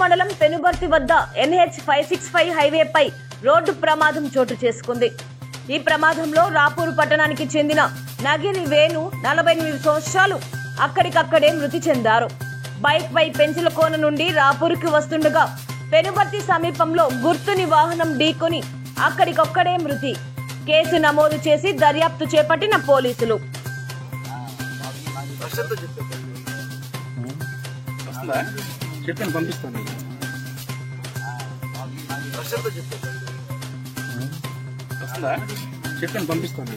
మండలం పెనుబర్తి వద్ద NH 565 హైవేపై road ప్రమాదం చోటు చేసుకుంది. ఈ ప్రమాదంలో రాపూరు పట్టణానికి చెందిన నగిరి వేణు 48 సంవత్సరాలు అక్కడికక్కడే మృతి చెందారు. బైక్ పై పెంచులకోన నుండి రాపూరుకి వస్తుండగా పెనుబర్తి సమీపంలో గుర్తుని వాహనం ఢీకొని అక్కడికొక్కడే మృతి. కేసు నమోదు చేసి దర్యాప్తు చేపట్టిన పోలీసులు. చెప్పండి, పంపిస్తాను. వస్తుందా? చెప్పండి, పంపిస్తాను.